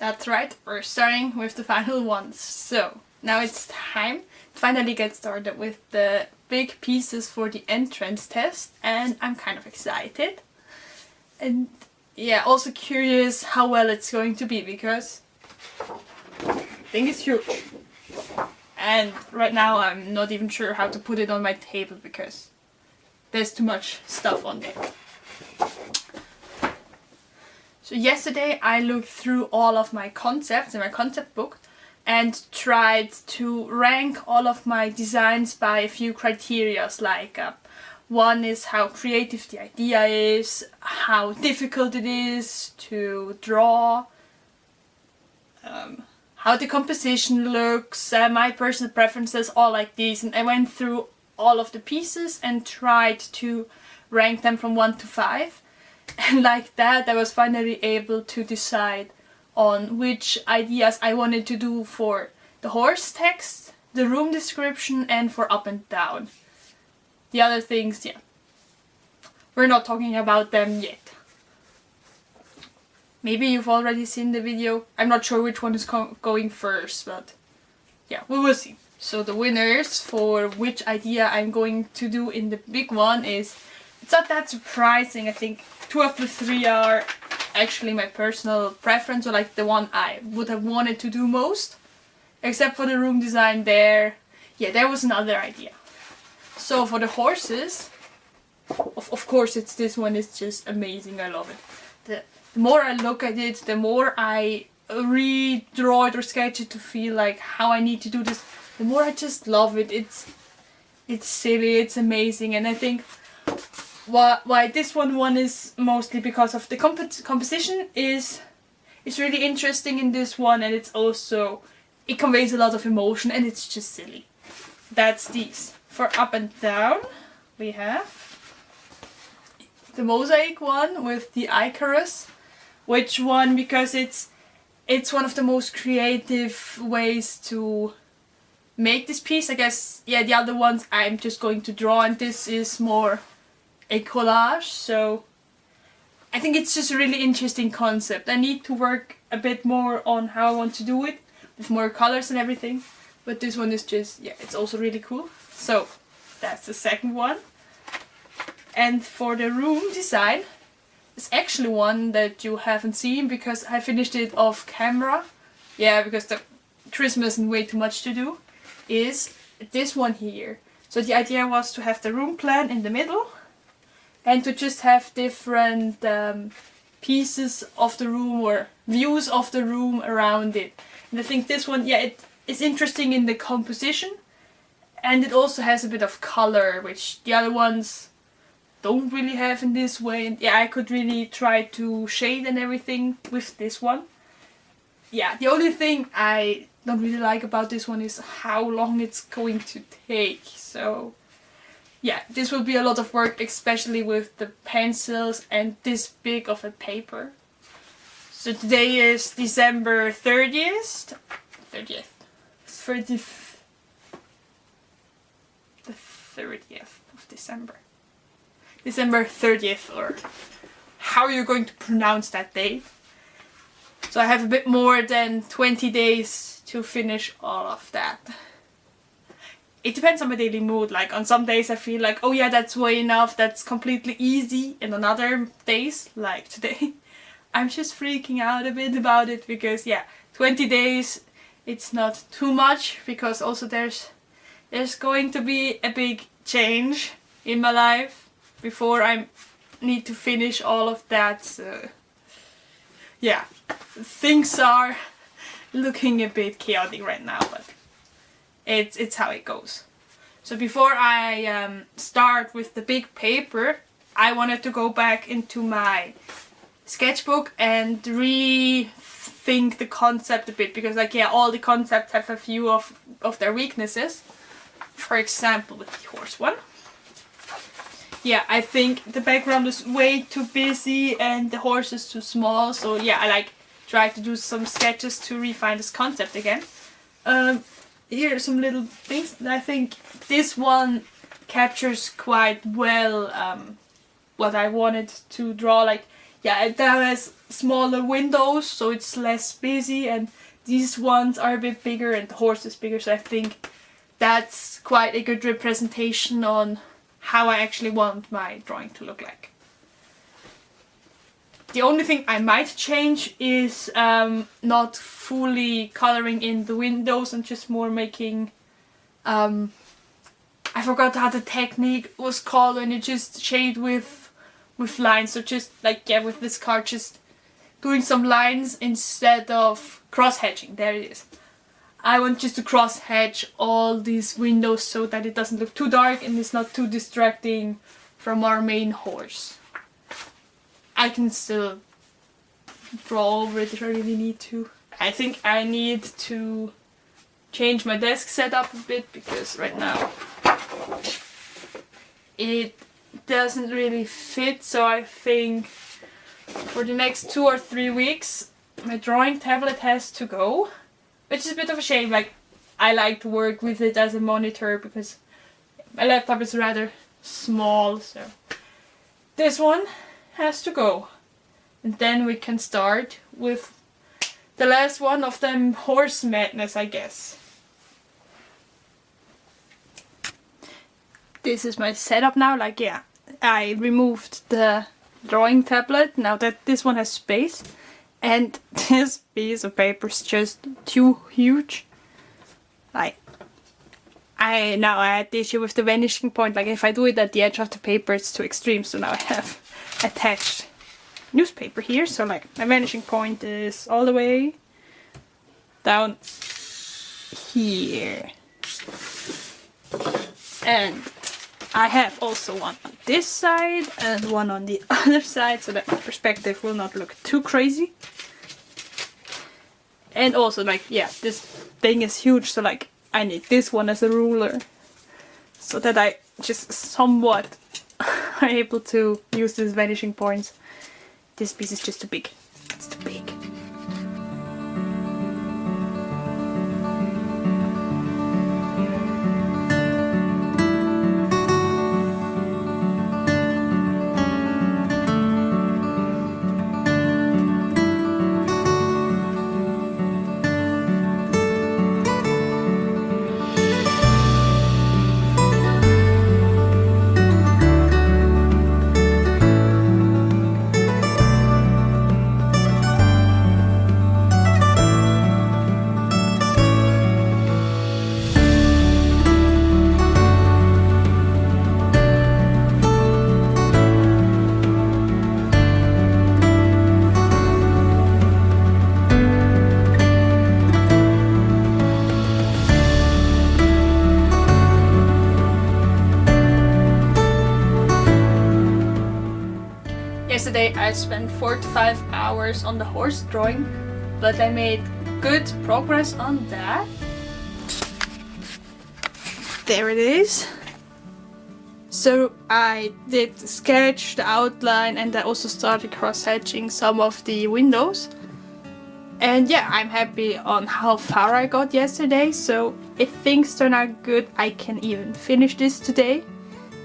That's right, we're starting with the final ones. So now it's time to finally get started with the big pieces for the entrance test, and I'm kind of excited. And yeah, also curious how well it's going to be, because I think it's huge. And right now I'm not even sure how to put it on my table because there's too much stuff on there. So yesterday I looked through all of my concepts in my concept book and tried to rank all of my designs by a few criteria, like one is how creative the idea is, how difficult it is to draw, how the composition looks, my personal preferences, all like these. And I went through all of the pieces and tried to rank them from 1 to 5. And like that I was finally able to decide on which ideas I wanted to do for the horse text, the room description, and for up and down. The other things, yeah, we're not talking about them yet. Maybe you've already seen the video. I'm not sure which one is going first, but yeah, we will see. So the winners for which idea I'm going to do in the big one is, it's not that surprising. I think 2 of the 3 are actually my personal preference, or like the one I would have wanted to do most. Except for the room design there. Yeah, there was another idea. So for the horses, of course it's this one. It's just amazing. I love it. The more I look at it, the more I redraw it or sketch it to feel like how I need to do this, the more I just love it. It's silly, it's amazing, and I think why this one won is mostly because of the composition is really interesting in this one, and it's also, it conveys a lot of emotion, and it's just silly. That's these. For up and down we have the mosaic one with the Icarus, which one because it's one of the most creative ways to make this piece. I guess, yeah, the other ones I'm just going to draw, and this is more a collage, so I think it's just a really interesting concept. I need to work a bit more on how I want to do it, with more colors and everything, but this one is just, yeah, it's also really cool. So that's the second one. And for the room design, it's actually one that you haven't seen because I finished it off camera. Yeah, because the Christmas and way too much to do, is this one here. So the idea was to have the room plan in the middle, and to just have different pieces of the room or views of the room around it. And I think this one, yeah, it is interesting in the composition, and it also has a bit of color, which the other ones don't really have in this way. And yeah, I could really try to shade and everything with this one. Yeah, the only thing I don't really like about this one is how long it's going to take. So yeah, this will be a lot of work, especially with the pencils and this big of a paper. So today is December 30th. The 30th of December. December 30th, or how are you going to pronounce that day? So I have a bit more than 20 days to finish all of that. It depends on my daily mood. Like on some days I feel like, oh yeah, that's way enough, that's completely easy. And on other days, like today, I'm just freaking out a bit about it because yeah, 20 days, it's not too much, because also there's going to be a big change in my life before I need to finish all of that. So yeah, things are looking a bit chaotic right now, but it's how it goes. So before I start with the big paper, I wanted to go back into my sketchbook and rethink the concept a bit, because like, yeah, all the concepts have a few of their weaknesses. For example, with the horse one. Yeah, I think the background is way too busy and the horse is too small. So yeah, I like try to do some sketches to refine this concept again. Here are some little things. I think this one captures quite well what I wanted to draw. Like, yeah, it has smaller windows, so it's less busy, and these ones are a bit bigger and the horse is bigger, so I think that's quite a good representation on how I actually want my drawing to look like. The only thing I might change is not fully coloring in the windows and just more making, I forgot how the technique was called when you just shade with lines. So just like, yeah, with this card, just doing some lines instead of cross-hatching. There it is. I want just to cross-hatch all these windows so that it doesn't look too dark and it's not too distracting from our main horse. I can still draw over it if I really need to. I think I need to change my desk setup a bit because right now it doesn't really fit, so I think for the next 2 or 3 weeks my drawing tablet has to go, which is a bit of a shame. Like, I like to work with it as a monitor because my laptop is rather small, so this one has to go. And then we can start with the last one of them horse madness, I guess. This is my setup now. Like, yeah, I removed the drawing tablet now that this one has space, and this piece of paper is just too huge. Like, I had the issue with the vanishing point. Like, if I do it at the edge of the paper, it's too extreme, so now I have attached newspaper here, so like my vanishing point is all the way down here, and I have also one on this side and one on the other side, so that my perspective will not look too crazy. And also, like, yeah, this thing is huge, so like I need this one as a ruler so that I just somewhat are able to use these vanishing points. This piece is just too big. It's too big. Yesterday I spent 4 to 5 hours on the horse drawing, but I made good progress on that. There it is. So I did sketch, the outline, and I also started cross-hatching some of the windows. And yeah, I'm happy on how far I got yesterday, so if things turn out good, I can even finish this today.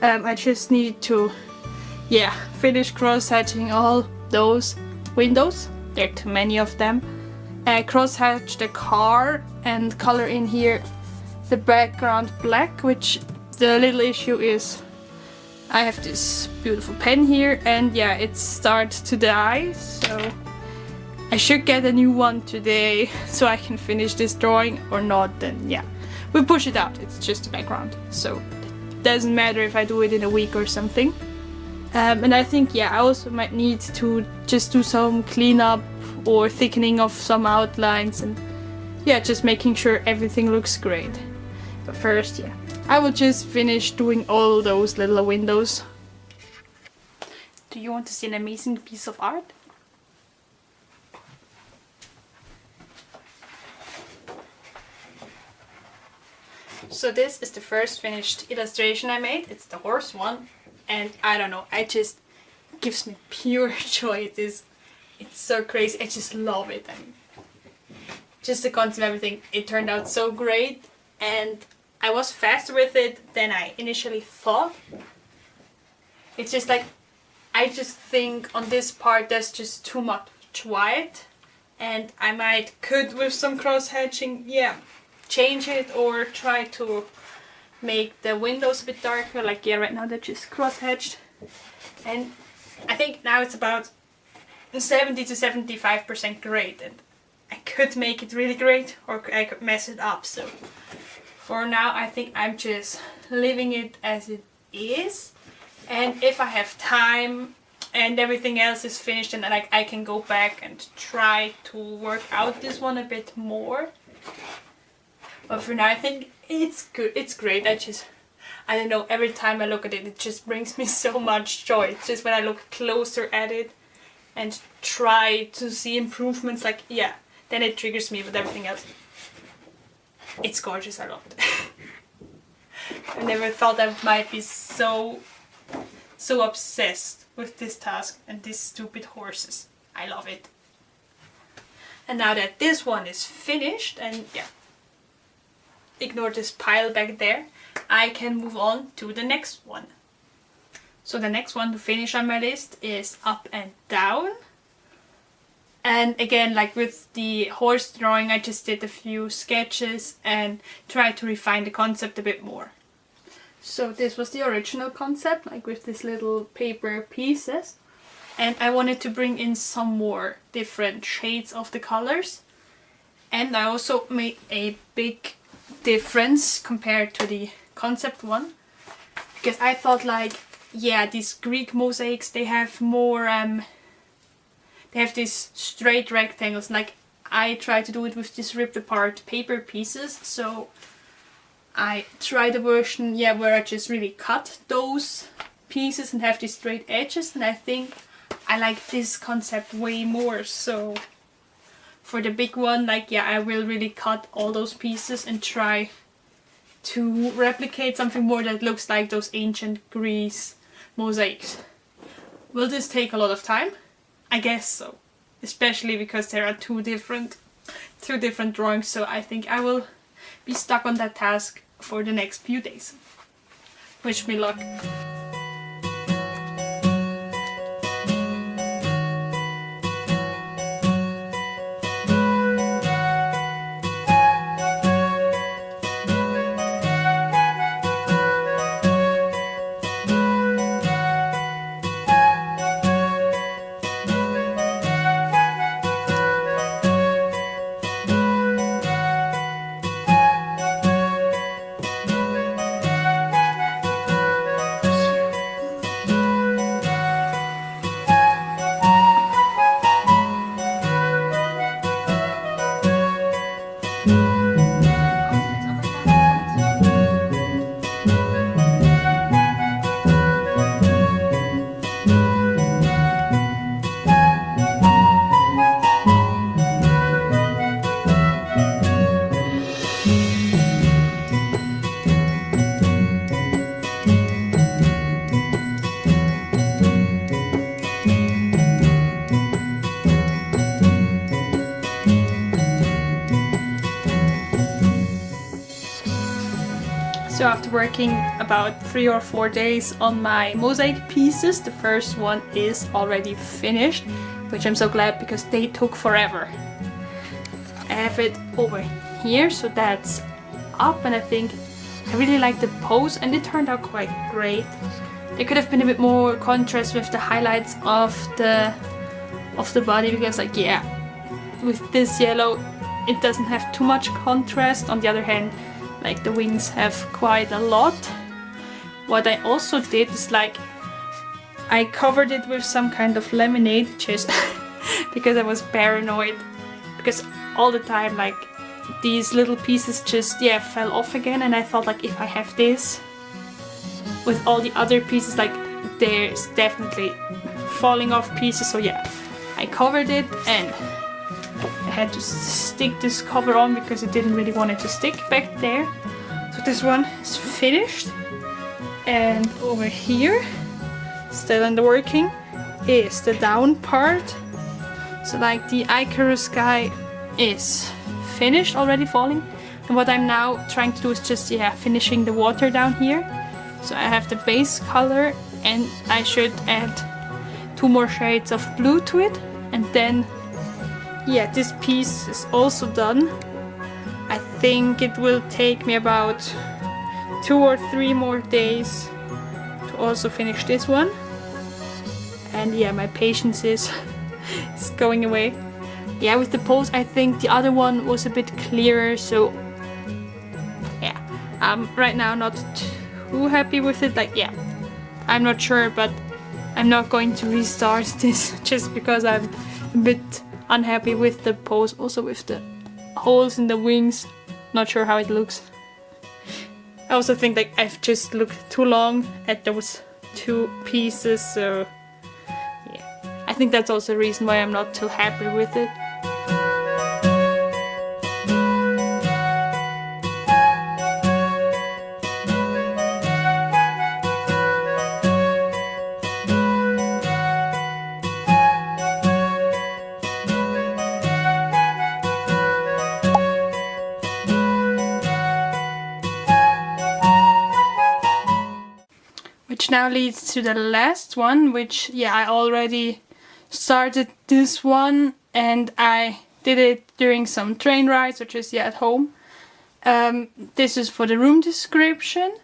I just need to, yeah, finish cross-hatching all those windows. There are too many of them. Cross-hatch the car and color in here the background black, which the little issue is I have this beautiful pen here and yeah, it starts to die, so I should get a new one today so I can finish this drawing, or not, then yeah, we'll push it out. It's just a background, so it doesn't matter if I do it in a week or something. And I think, yeah, I also might need to just do some cleanup or thickening of some outlines and yeah, just making sure everything looks great. But first, yeah, I will just finish doing all those little windows. Do you want to see an amazing piece of art? So this is the first finished illustration I made. It's the horse one. And I don't know, it just gives me pure joy. It's so crazy. I just love it. I mean, just the concept of everything. It turned out so great, and I was faster with it than I initially thought. It's just like I just think on this part there's just too much white, and I could with some cross hatching, yeah, change it or try to make the windows a bit darker. Like, yeah, right now they're just cross hatched, and I think now it's about 70 to 75% great, and I could make it really great or I could mess it up. So for now I think I'm just leaving it as it is, and if I have time and everything else is finished, and then I can go back and try to work out this one a bit more. But for now I think it's good, it's great. I don't know, every time I look at it, it just brings me so much joy. It's just when I look closer at it and try to see improvements, like, yeah, then it triggers me with everything else. It's gorgeous, I love it. I never thought I might be so obsessed with this task and these stupid horses. I love it. And now that this one is finished, and yeah, ignore this pile back there, I can move on to the next one. So the next one to finish on my list is Up and Down. And again, like with the horse drawing, I just did a few sketches and tried to refine the concept a bit more. So this was the original concept, like with these little paper pieces. And I wanted to bring in some more different shades of the colors. And I also made a big difference compared to the concept one. Because I thought, like, yeah, these Greek mosaics, they have more, they have these straight rectangles. Like, I try to do it with these ripped apart paper pieces. So I tried a version, yeah, where I just really cut those pieces and have these straight edges. And I think I like this concept way more. So for the big one, like, yeah, I will really cut all those pieces and try to replicate something more that looks like those ancient Greece mosaics. Will this take a lot of time? I guess so, especially because there are two different drawings, so I think I will be stuck on that task for the next few days. Wish me luck. So after working about 3 or 4 days on my mosaic pieces, the first one is already finished, which I'm so glad because they took forever. I have it over here, so that's up, and I think I really like the pose and it turned out quite great. There could have been a bit more contrast with the highlights of the body, because, like, yeah, with this yellow it doesn't have too much contrast. On the other hand, like, the wings have quite a lot. What I also did is, like, I covered it with some kind of laminate, just because I was paranoid, because all the time, like, these little pieces just, yeah, fell off again, and I thought, like, if I have this with all the other pieces, like, there's definitely falling off pieces. So yeah, I covered it, and I had to stick this cover on because it didn't really want it to stick back there. So this one is finished, and over here, still in the working, is the down part. So, like, the Icarus guy is finished, already falling, and what I'm now trying to do is just, yeah, finishing the water down here. So I have the base color, and I should add 2 more shades of blue to it, and then yeah, this piece is also done. I think it will take me about 2 or 3 more days to also finish this one. And yeah, my patience is going away. Yeah, with the pose I think the other one was a bit clearer, so yeah, I'm right now not too happy with it. Like, yeah, I'm not sure, but I'm not going to restart this just because I'm a bit unhappy with the pose, also with the holes in the wings. Not sure how it looks. I also think like I've just looked too long at those 2 pieces, so yeah, I think that's also a reason why I'm not too happy with it. Which now leads to the last one, which yeah, I already started this one and I did it during some train rides or just at home. This is for the room description,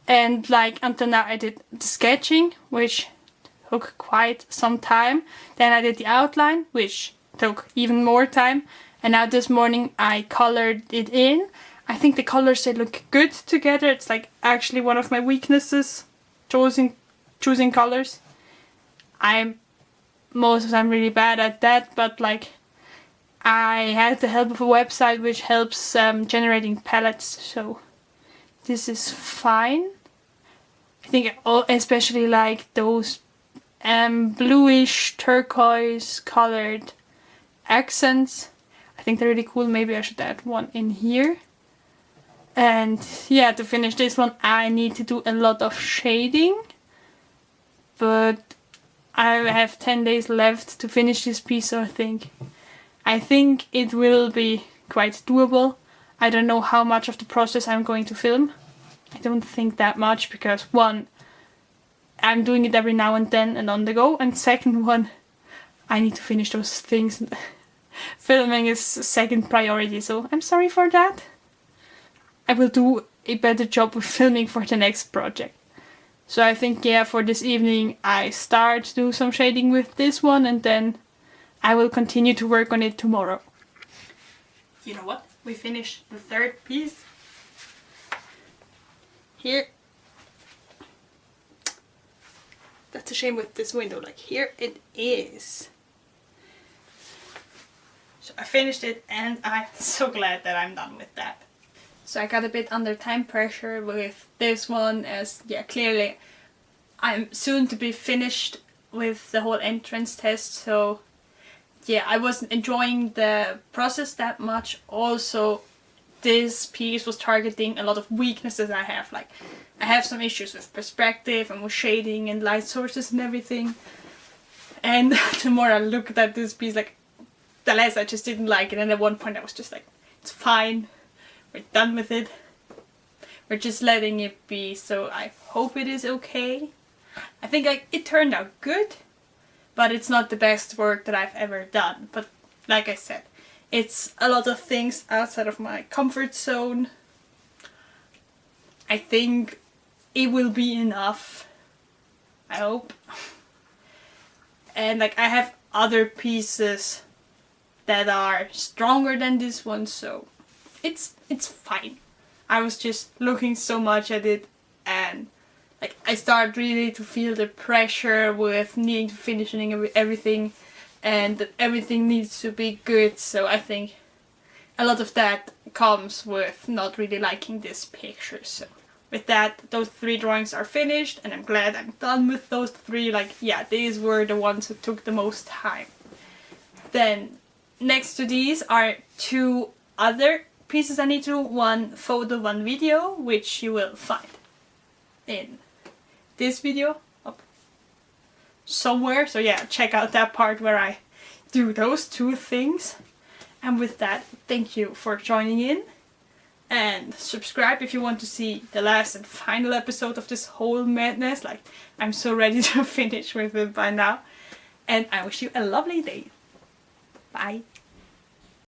and like until now I did the sketching, which took quite some time. Then I did the outline, which took even more time, and now this morning I colored it in. I think the colors, they look good together. It's like actually one of my weaknesses, choosing colors. I'm most of the time really bad at that, but like I had the help of a website which helps generating palettes, so this is fine. I think especially like those bluish turquoise colored accents, I think they're really cool. Maybe I should add one in here. And yeah, to finish this one I need to do a lot of shading, but I have 10 days left to finish this piece, so I think it will be quite doable. I don't know how much of the process I'm going to film. I don't think that much, because one, I'm doing it every now and then and on the go, and second one, I need to finish those things. Filming is second priority, so I'm sorry for that. I will do a better job with filming for the next project. So I think yeah, for this evening I start to do some shading with this one, and then I will continue to work on it tomorrow. You know what? We finished the 3rd piece. Here. That's a shame with this window. Like, here it is. So I finished it and I'm so glad that I'm done with that. So I got a bit under time pressure with this one, as yeah, clearly I'm soon to be finished with the whole entrance test, so yeah, I wasn't enjoying the process that much. Also, this piece was targeting a lot of weaknesses I have. Like, I have some issues with perspective and with shading and light sources and everything. And the more I looked at this piece, like, the less I just didn't like it. And at one point I was just like, it's fine. We're done with it. We're just letting it be, so I hope it is okay. I think like it turned out good, but it's not the best work that I've ever done. But like I said, it's a lot of things outside of my comfort zone. I think it will be enough. I hope. And like I have other pieces that are stronger than this one, so it's fine. I was just looking so much at it, and like I start really to feel the pressure with needing to finish everything, and that everything needs to be good. So I think a lot of that comes with not really liking this picture. So with that, those 3 drawings are finished, and I'm glad I'm done with those 3. Like, yeah, these were the ones who took the most time. Then next to these are 2 other pieces I need to do, one photo, one video, which you will find in this video up somewhere. So yeah, check out that part where I do those 2 things. And with that, thank you for joining in, and subscribe if you want to see the last and final episode of this whole madness. Like, I'm so ready to finish with it by now. and I wish you a lovely day. Bye.